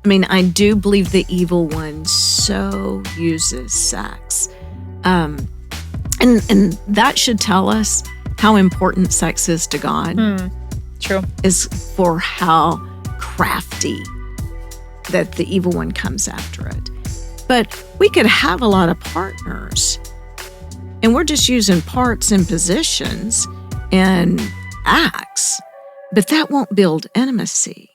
mean, I do believe the evil one so uses sex. And that should tell us how important sex is to God. True. Is for how crafty that the evil one comes after it. But we could have a lot of partners, and we're just using parts and positions and acts, but that won't build intimacy.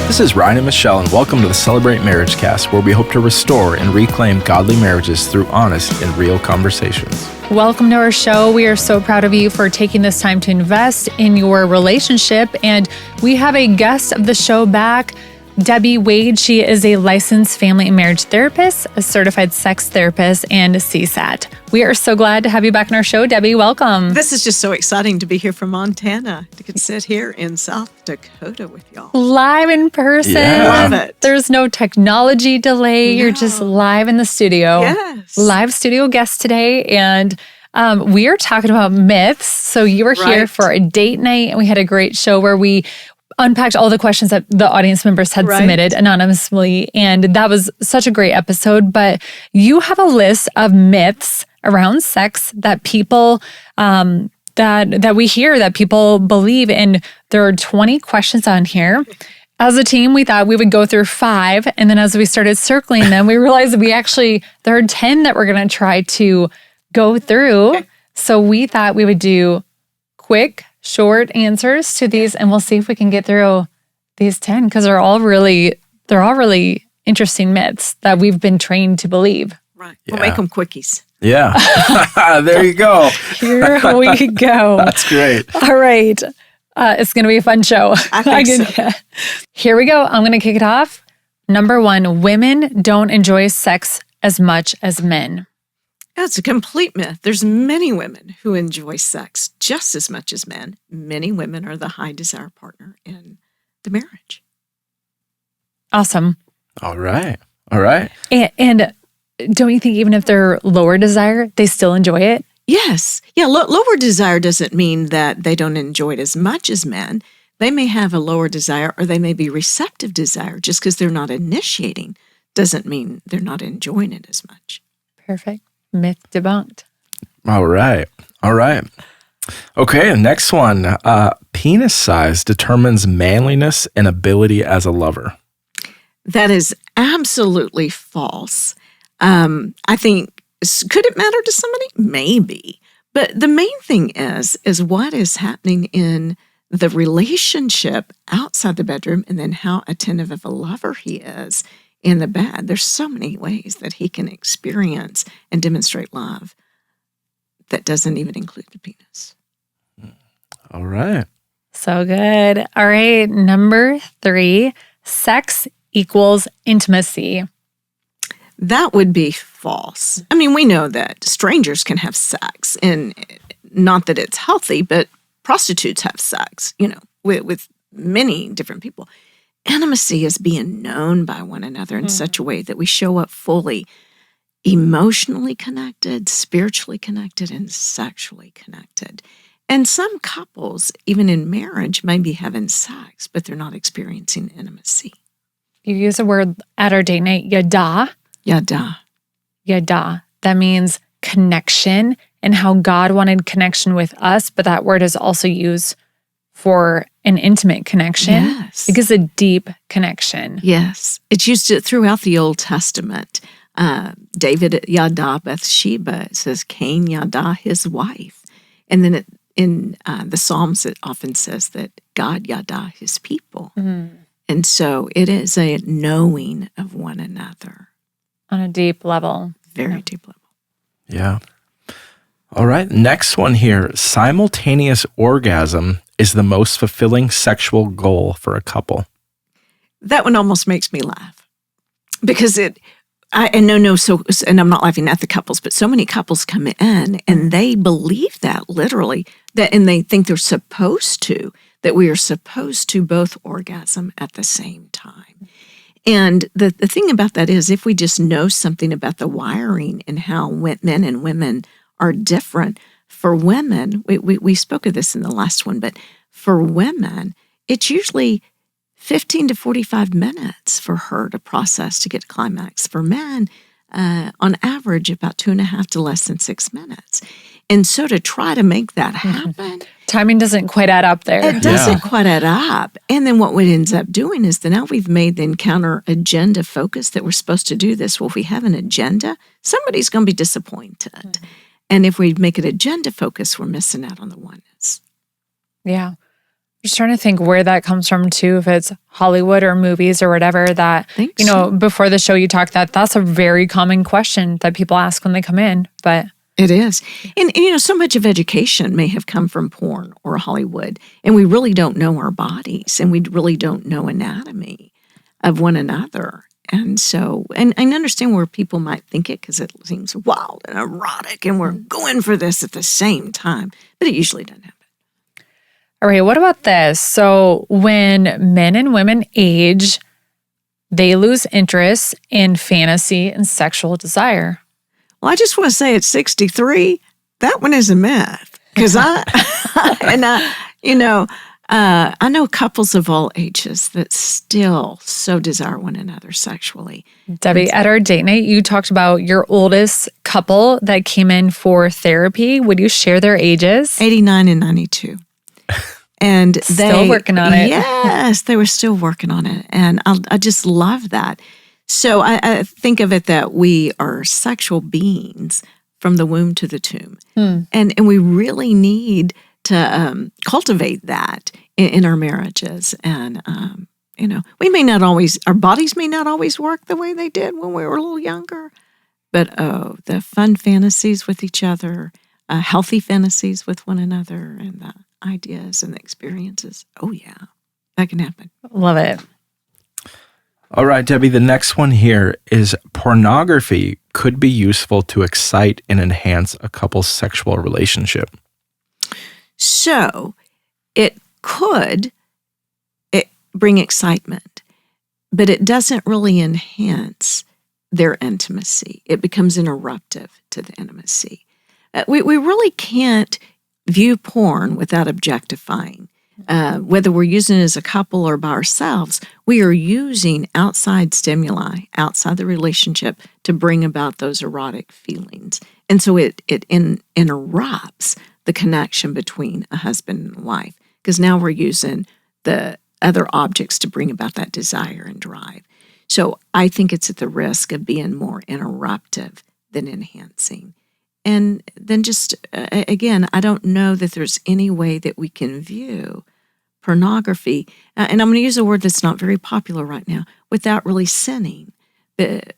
This is Ryan and Michelle, and welcome to the Celebrate Marriagecast, where we hope to restore and reclaim godly marriages through honest and real conversations. Welcome to our show. We are so proud of you for taking this time to invest in your relationship. And we have a guest of the show back, Debby Wade. She is a licensed family and marriage therapist, a certified sex therapist, and a CSAT. We are so glad to have you back on our show, Debby. Welcome. This is just so exciting to be here from Montana. To get sit here in South Dakota with y'all. Live in person. Yeah. Love it. There's no technology delay. No. You're just live in the studio. Yes. Live studio guest today. And we are talking about myths. So you were here Right. for a date night, and we had a great show where we unpacked all the questions that the audience members had Right. submitted anonymously. And that was such a great episode. But you have a list of myths around sex that people, that we hear, that people believe. And there are 20 questions on here. As a team, we thought we would go through 5. And then as we started circling them, we realized that there are 10 that we're going to try to go through. Okay. So we thought we would do quick, short answers to these, and we'll see if we can get through these 10, because they're all really interesting myths that we've been trained to believe. Right. Yeah. We'll make them quickies. Yeah. There you go. Here we go. That's great. All right. It's going to be a fun show. I think so. Here we go. I'm going to kick it off. Number 1, women don't enjoy sex as much as men. That's a complete myth. There's many women who enjoy sex just as much as men. Many women are the high desire partner in the marriage. Awesome. All right. And don't you think even if they're lower desire, they still enjoy it? Yes. Yeah, lower desire doesn't mean that they don't enjoy it as much as men. They may have a lower desire, or they may be receptive desire. Just because they're not initiating doesn't mean they're not enjoying it as much. Perfect. Myth debunked. All right. Okay, next one. Penis size determines manliness and ability as a lover. That is absolutely false. I think, could it matter to somebody? Maybe. But the main thing is what is happening in the relationship outside the bedroom, and then how attentive of a lover he is in the bed. There's so many ways that he can experience and demonstrate love that doesn't even include the penis. All right. So good. All right. Number 3, sex equals intimacy. That would be false. I mean, we know that strangers can have sex, and not that it's healthy, but prostitutes have sex, with many different people. Intimacy is being known by one another in such a way that we show up fully emotionally connected, spiritually connected, and sexually connected. And some couples, even in marriage, may be having sex, but they're not experiencing intimacy. You use a word at our date night, yada. Yada. Yada. That means connection, and how God wanted connection with us, but that word is also used for an intimate connection. Yes. Because a deep connection. Yes. It's used throughout the Old Testament. David yada Bathsheba. It says Cain yada his wife. And then in the Psalms, it often says that God yada his people. And so it is a knowing of one another. On a deep level. Very deep level. Yeah. All right. Next one here. Simultaneous orgasm is the most fulfilling sexual goal for a couple. That one almost makes me laugh, because and I'm not laughing at the couples, but so many couples come in and they believe that literally, and they think they're supposed to, that we are supposed to both orgasm at the same time. And the thing about that is, if we just know something about the wiring and how men and women are different, for women, we spoke of this in the last one, but for women, it's usually 15 to 45 minutes for her to process to get to climax. For men, on average, about 2.5 to less than 6 minutes. And so to try to make that happen, timing doesn't quite add up there. it doesn't quite add up. And then what it ends up doing is that now we've made the encounter agenda focus that we're supposed to do this. Well, if we have an agenda, somebody's going to be disappointed. And if we make it agenda focus, we're missing out on the oneness. Yeah. Just trying to think where that comes from too, if it's Hollywood or movies or whatever that, before the show you talked that's a very common question that people ask when they come in, but. It is. And so much of education may have come from porn or Hollywood, and we really don't know our bodies, and we really don't know anatomy of one another. And so, and I understand where people might think it because it seems wild and erotic, and we're going for this at the same time, but it usually doesn't happen. All right, what about this? So when men and women age, they lose interest in fantasy and sexual desire. Well, I just want to say at 63, that one is a myth. Because I know couples of all ages that still so desire one another sexually. Debbie, at our date night, you talked about your oldest couple that came in for therapy. Would you share their ages? 89 and 92. And still working on it. Yes, they were still working on it. And I just love that. So I think of it that we are sexual beings from the womb to the tomb. And we really need to cultivate that in our marriages. And, we may not always, our bodies may not always work the way they did when we were a little younger. But, the fun fantasies with each other, healthy fantasies with one another, and the ideas and the experiences. Oh, yeah, that can happen. Love it. All right, Debbie, the next one here is pornography could be useful to excite and enhance a couple's sexual relationship. So it could bring excitement, but it doesn't really enhance their intimacy. It becomes interruptive to the intimacy. We really can't view porn without objectifying. Whether we're using it as a couple or by ourselves, we are using outside stimuli, outside the relationship, to bring about those erotic feelings. And so it interrupts the connection between a husband and wife, because now we're using the other objects to bring about that desire and drive. So I think it's at the risk of being more interruptive than enhancing. And then just, again, I don't know that there's any way that we can view pornography, and I'm going to use a word that's not very popular right now, without really sinning,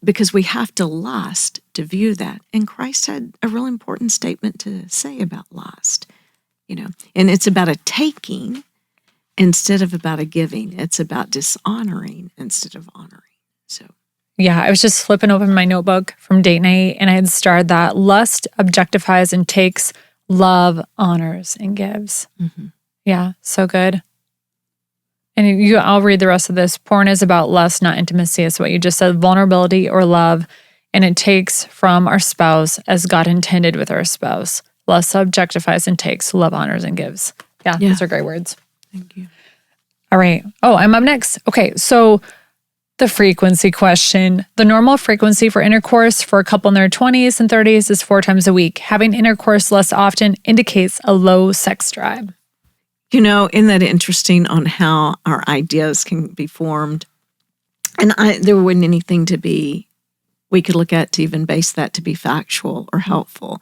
because we have to lust to view that. And Christ had a really important statement to say about lust, and it's about a taking instead of about a giving. It's about dishonoring instead of honoring. So. Yeah, I was just flipping open my notebook from date night, and I had starred that lust objectifies and takes, love honors and gives. Mm-hmm. Yeah, so good. And I'll read the rest of this. Porn is about lust, not intimacy. It's what you just said, vulnerability or love, and it takes from our spouse as God intended with our spouse. Lust objectifies and takes, love honors and gives. Yeah, those are great words. Thank you. All right. Oh, I'm up next. Okay, so the frequency question. The normal frequency for intercourse for a couple in their 20s and 30s is 4 times a week. Having intercourse less often indicates a low sex drive. Isn't that interesting on how our ideas can be formed? And there wasn't anything we could look at to even base that to be factual or helpful.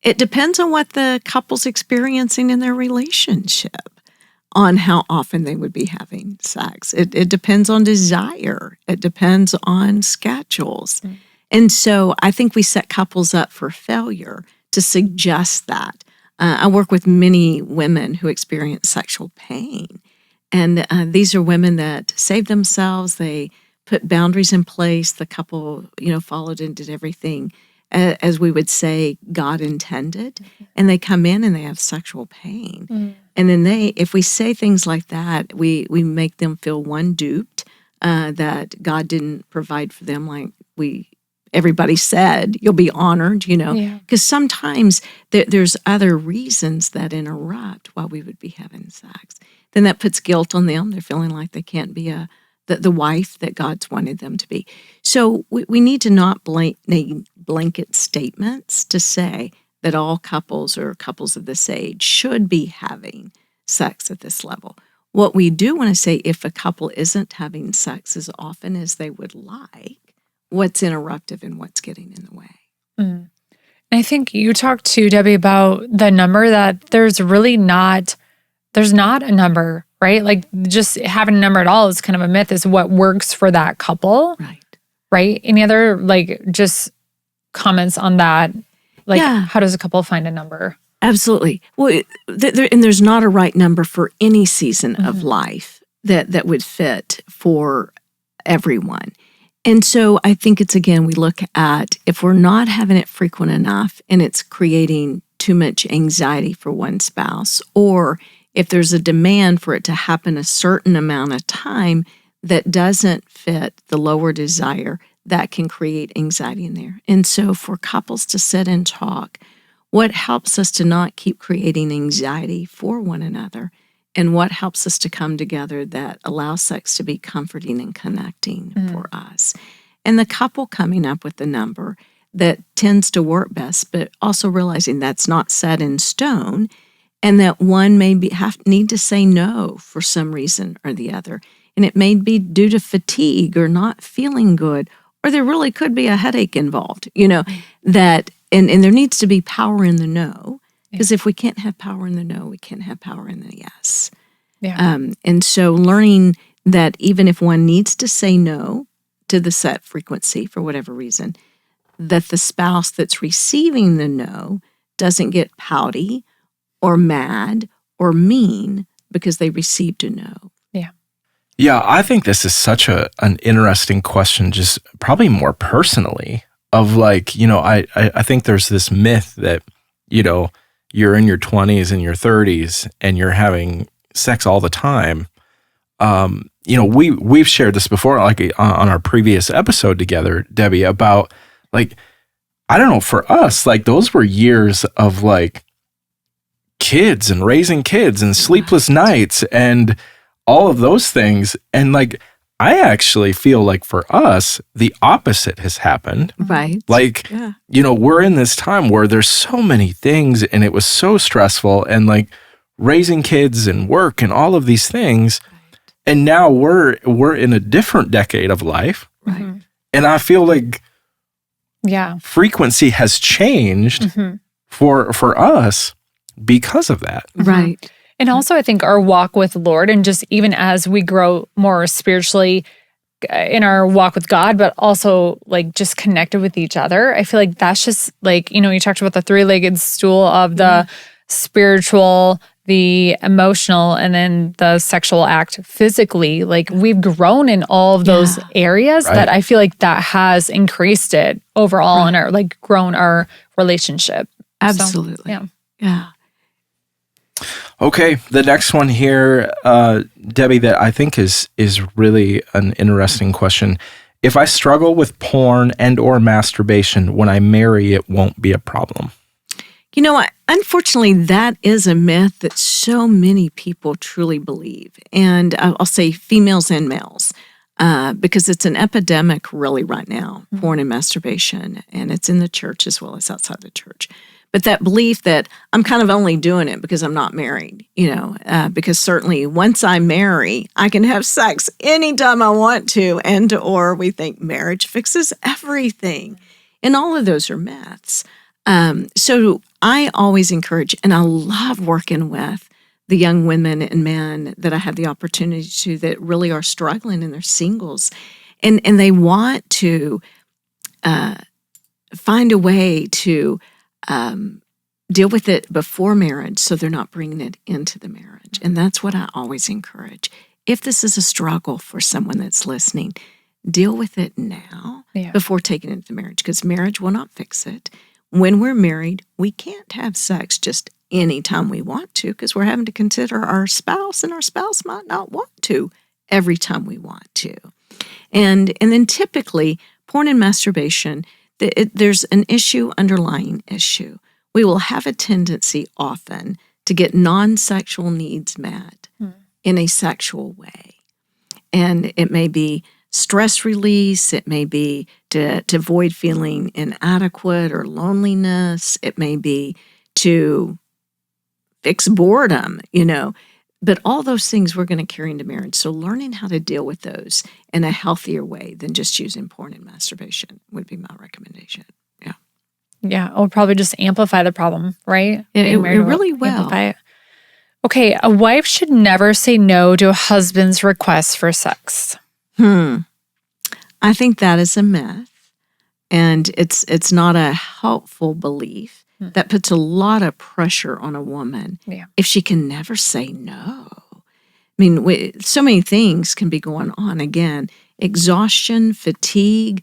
It depends on what the couple's experiencing in their relationship, on how often they would be having sex. It depends on desire. It depends on schedules. Mm. And so I think we set couples up for failure to suggest that. I work with many women who experience sexual pain. And these are women that saved themselves. They put boundaries in place. The couple, followed and did everything, as we would say, God intended. Mm-hmm. And they come in and they have sexual pain. Mm. And then if we say things like that, we make them feel, one, duped, that God didn't provide for them like everybody said, you'll be honored, because sometimes there's other reasons that interrupt while we would be having sex. then that puts guilt on them. They're feeling like they can't be the wife that God's wanted them to be. So we need to not blanket statements to say that all couples or couples of this age should be having sex at this level. What we do want to say, if a couple isn't having sex as often as they would like, what's interruptive and what's getting in the way. Mm. I think you talked to Debbie about the number that there's not a number, right? Like just having a number at all is kind of a myth, is what works for that couple. Right? Any other just comments on that? How does a couple find a number? Absolutely. Well, there's not a right number for any season of life that would fit for everyone. And so I think it's, again, we look at if we're not having it frequent enough and it's creating too much anxiety for one spouse, or if there's a demand for it to happen a certain amount of time that doesn't fit the lower desire, that can create anxiety in there. And so for couples to sit and talk, what helps us to not keep creating anxiety for one another, and what helps us to come together that allows sex to be comforting and connecting for us. And the couple coming up with the number that tends to work best, but also realizing that's not set in stone, and that one may need to say no for some reason or the other. And it may be due to fatigue or not feeling good, or there really could be a headache involved, that and there needs to be power in the no, because if we can't have power in the no, we can't have power in the yes. Yeah. And so learning that even if one needs to say no to the set frequency for whatever reason, that the spouse that's receiving the no doesn't get pouty or mad or mean because they received a no. Yeah, I think this is such an interesting question, just probably more personally, of I think there's this myth that, you're in your 20s and your 30s and you're having sex all the time. We've shared this before, on our previous episode together, Debbie, about I don't know, for us, those were years of kids and raising kids and sleepless nights and all of those things. And I actually feel like for us, the opposite has happened. Right. We're in this time where there's so many things and it was so stressful, and raising kids and work and all of these things. Right. And now we're in a different decade of life. Right. And I feel frequency has changed for us because of that. Right. And also, I think our walk with the Lord, and just even as we grow more spiritually in our walk with God, but also just connected with each other, I feel like that's just you talked about the three-legged stool of the spiritual, the emotional, and then the sexual act physically. We've grown in all of those areas that I feel like that has increased it overall in our, grown our relationship. Absolutely. So, yeah. Okay, the next one here, Debbie, that I think is really an interesting question. If I struggle with porn and or masturbation when I marry, it won't be a problem. Unfortunately, that is a myth that so many people truly believe. And I'll say females and males, because it's an epidemic really right now, porn and masturbation, and it's in the church as well as outside the church. But that belief that I'm kind of only doing it because I'm not married, because certainly once I marry, I can have sex anytime I want to, or we think marriage fixes everything. And all of those are myths. So I always encourage, and I love working with the young women and men that I have the opportunity to that really are struggling and they're singles. And they want to find a way to deal with it before marriage so they're not bringing it into the marriage. And that's what I always encourage. If this is a struggle for someone that's listening, deal with it now before taking it into marriage, because marriage will not fix it. When we're married, we can't have sex just anytime we want to, because we're having to consider our spouse, and our spouse might not want to every time we want to. And then typically, porn and masturbation, there's an underlying issue. We will have a tendency often to get non-sexual needs met in a sexual way. And it may be stress release. It may be to avoid feeling inadequate or loneliness. It may be to fix boredom, But all those things we're going to carry into marriage. So learning how to deal with those in a healthier way than just using porn and masturbation would be my recommendation. Yeah. Yeah. It will probably just amplify the problem, right? It really will. Amplify it. Okay. A wife should never say no to a husband's request for sex. I think that is a myth. And it's not a helpful belief. That puts a lot of pressure on a woman if she can never say no. I mean, so many things can be going on. Again, exhaustion, fatigue.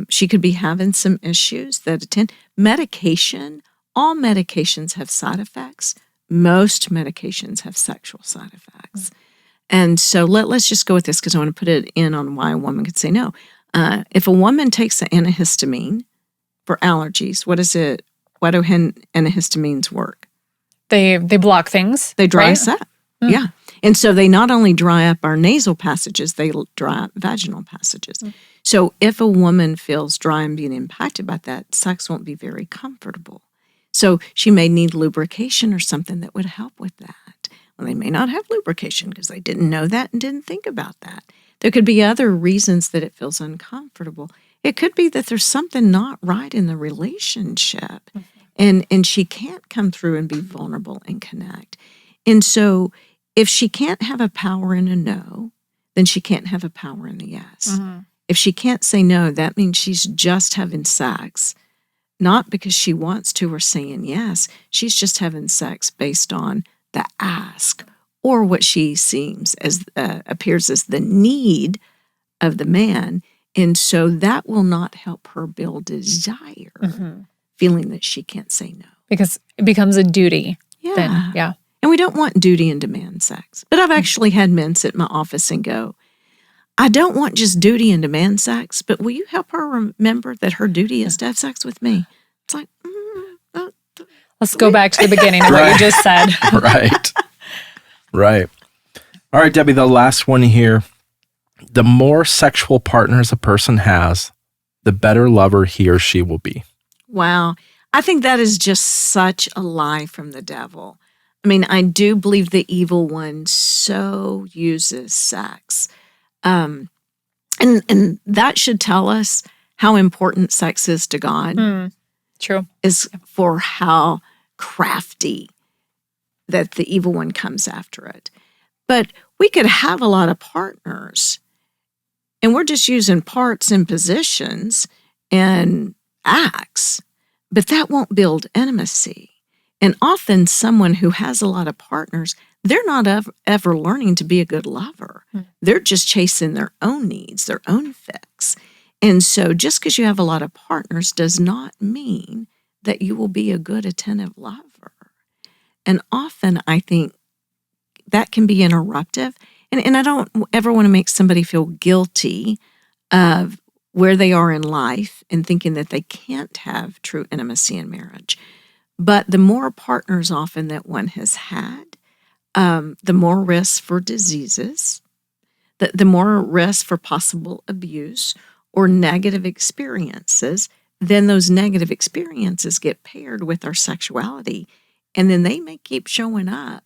She could be having some issues that attend. Medication. All medications have side effects. Most medications have sexual side effects. And so let's just go with this because I want to put it in on why a woman could say no. If a woman takes an antihistamine for allergies, what is it? Why do antihistamines work? They block things. They dry us up. Yeah. And so they not only dry up our nasal passages, they dry up vaginal passages. So if a woman feels dry and being impacted by that, sex won't be very comfortable. So she may need lubrication or something that would help with that. Well, they may not have lubrication because they didn't know that and didn't think about that. There could be other reasons that it feels uncomfortable. It could be that there's something not right in the relationship. And she can't come through and be vulnerable and connect. And so if she can't have a power in a no, then she can't have a power in a yes. If she can't say no, that means she's just having sex, not because she wants to or saying yes. She's just having sex based on the ask or what she seems as appears as the need of the man. And so that will not help her build desire. Feeling that she can't say no. Because it becomes a duty. Yeah. Then, yeah. And we don't want duty and demand sex. But I've actually had men sit in my office and go, I don't want just duty and demand sex, but will you help her remember that her duty is to have sex with me? It's like, let's go back to the beginning of what you just said. Right. All right, Debbie, the last one here. The more sexual partners a person has, the better lover he or she will be. Wow. I think that is just such a lie from the devil. I mean, I do believe the evil one so uses sex. And that should tell us how important sex is to God. True. Is for how crafty that the evil one comes after it. But we could have a lot of partners, and we're just using parts and positions and acts, but that won't build intimacy. And often someone who has a lot of partners, they're not ever learning to be a good lover. They're just chasing their own needs, their own fix. And so just because you have a lot of partners does not mean that you will be a good, attentive lover. And often I think that can be interruptive. And I don't ever want to make somebody feel guilty of where they are in life and thinking that they can't have true intimacy in marriage. But the more partners often that one has had, the more risk for diseases, the more risk for possible abuse or negative experiences, then those negative experiences get paired with our sexuality, and then they may keep showing up.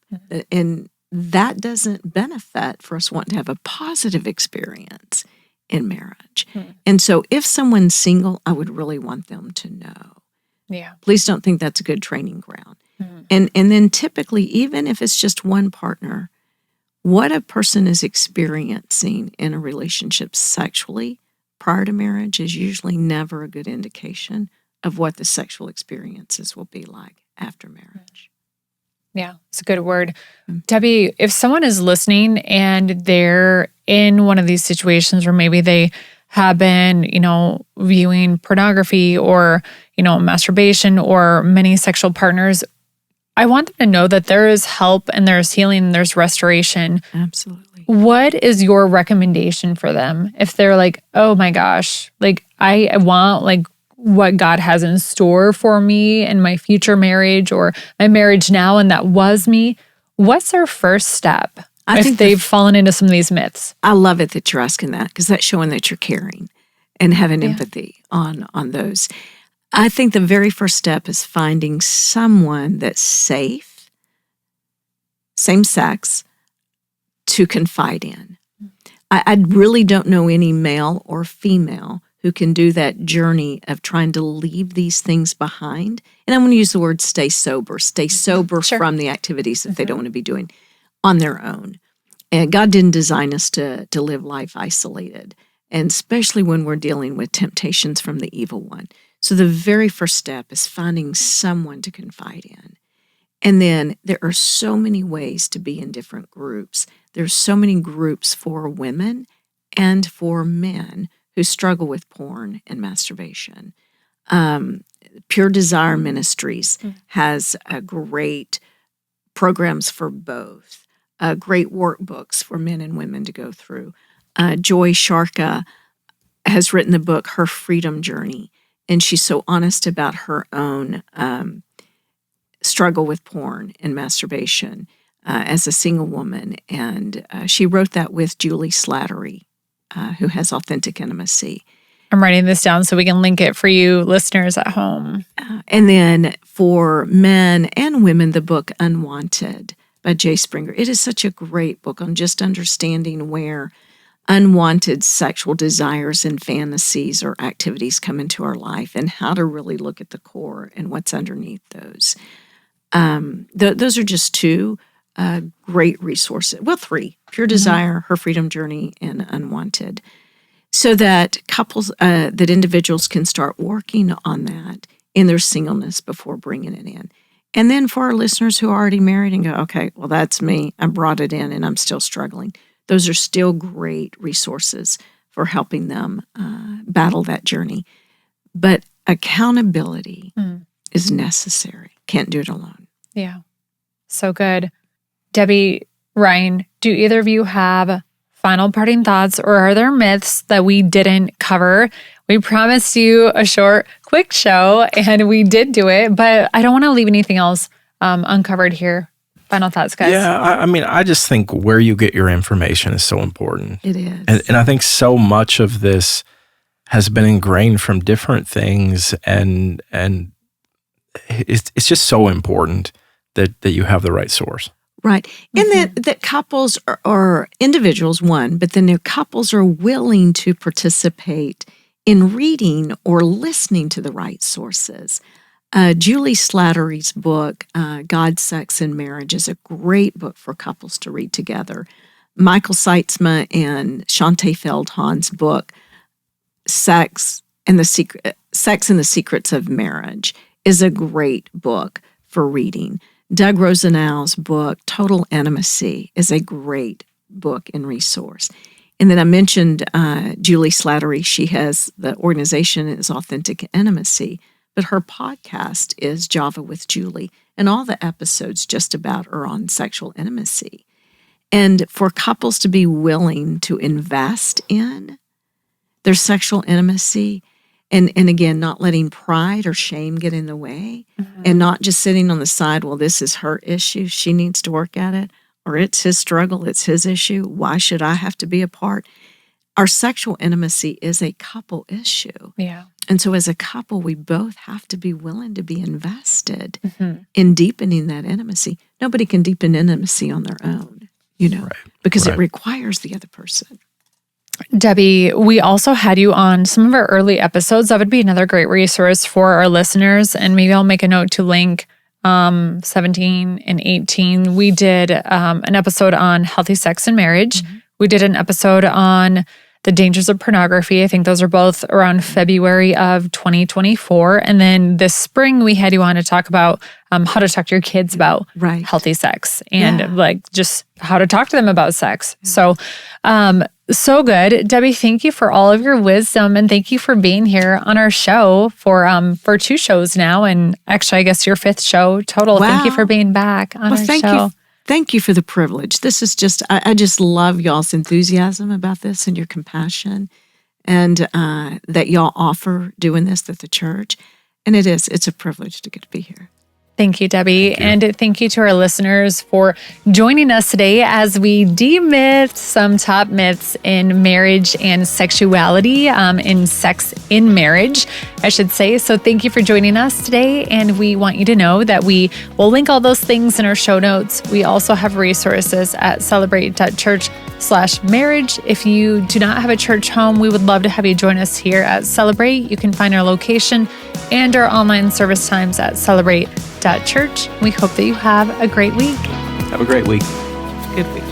And that doesn't benefit for us wanting to have a positive experience in marriage. And so if someone's single, I would really want them to know. Yeah. Please don't think that's a good training ground. And then typically, even if it's just one partner, what a person is experiencing in a relationship sexually prior to marriage is usually never a good indication of what the sexual experiences will be like after marriage. Yeah, it's a good word. Debbie, if someone is listening and they're in one of these situations where maybe they have been, viewing pornography or, masturbation or many sexual partners, I want them to know that there is help and there's healing and there's restoration. Absolutely. What is your recommendation for them if they're like, oh my gosh, I want what God has in store for me in my future marriage or my marriage now, and that was me? What's our first step? I if think they've fallen into some of these myths. I love it that you're asking that, because that's showing that you're caring and having empathy on those. I think the very first step is finding someone that's safe, same sex, to confide in. I really don't know any male or female who can do that journey of trying to leave these things behind. And I'm going to use the word stay sober Sure. from the activities that they don't want to be doing on their own. And God didn't design us to live life isolated, and especially when we're dealing with temptations from the evil one. So the very first step is finding someone to confide in. And then there are so many ways to be in different groups. There's so many groups for women and for men who struggle with porn and masturbation. Pure Desire Ministries has a great programs for both, great workbooks for men and women to go through. Joy Skarka has written the book, Her Freedom Journey, and she's so honest about her own struggle with porn and masturbation as a single woman. And she wrote that with Juli Slattery, who has Authentic Intimacy. I'm writing this down so we can link it for you listeners at home. And then for men and women, the book Unwanted by Jay Springer. It is such a great book on just understanding where unwanted sexual desires and fantasies or activities come into our life and how to really look at the core and what's underneath those. Those are just two great resources. Well, three: Pure Desire, Her Freedom Journey, and Unwanted. So that couples, that individuals can start working on that in their singleness before bringing it in. And then for our listeners who are already married and go, okay, well, that's me. I brought it in and I'm still struggling. Those are still great resources for helping them battle that journey. But accountability is necessary. Can't do it alone. Yeah. So good. Debbie, Ryan, do either of you have final parting thoughts, or are there myths that we didn't cover? We promised you a short, quick show, and we did do it, but I don't want to leave anything else uncovered here. Final thoughts, guys? Yeah, I mean, I just think where you get your information is so important. It is. And I think so much of this has been ingrained from different things, and it's just so important that you have the right source. Right. And that couples or individuals, one, but then their couples are willing to participate in reading or listening to the right sources. Juli Slattery's book, God, Sex, and Marriage, is a great book for couples to read together. Michael Seitzma and Shaunti Feldhahn's book, Sex and the Secrets of Marriage, is a great book for reading. Doug Rosenau's book, Total Intimacy, is a great book and resource. And then I mentioned Juli Slattery. She has, the organization is Authentic Intimacy, but her podcast is Java with Juli, and all the episodes just about are on sexual intimacy. And for couples to be willing to invest in their sexual intimacy, and again, not letting pride or shame get in the way, and not just sitting on the side, well, this is her issue, she needs to work at it, or it's his struggle, it's his issue, why should I have to be a part? Our sexual intimacy is a couple issue. Yeah. And so as a couple, we both have to be willing to be invested in deepening that intimacy. Nobody can deepen intimacy on their own, because it requires the other person. Debbie, we also had you on some of our early episodes. That would be another great resource for our listeners. And maybe I'll make a note to link 17 and 18. We did an episode on healthy sex and marriage. We did an episode on the dangers of pornography. I think those are both around February of 2024. And then this spring, we had you on to talk about how to talk to your kids about healthy sex and like just how to talk to them about sex. So good. Debbie, thank you for all of your wisdom, and thank you for being here on our show for 2 shows now. And actually, I guess your 5th show total. Wow. Thank you for being back on our show. Thank you for the privilege. This is just, I just love y'all's enthusiasm about this and your compassion, and that y'all offer doing this at the church. And it's a privilege to get to be here. Thank you, Debbie. Thank you. And thank you to our listeners for joining us today as we demyth some top myths in marriage and sexuality, in sex in marriage, I should say. So thank you for joining us today. And we want you to know that we will link all those things in our show notes. We also have resources at celebrate.church/marriage. If you do not have a church home, we would love to have you join us here at Celebrate. You can find our location and our online service times at celebrate.church. We hope that you have a great week. Have a great week. Good week.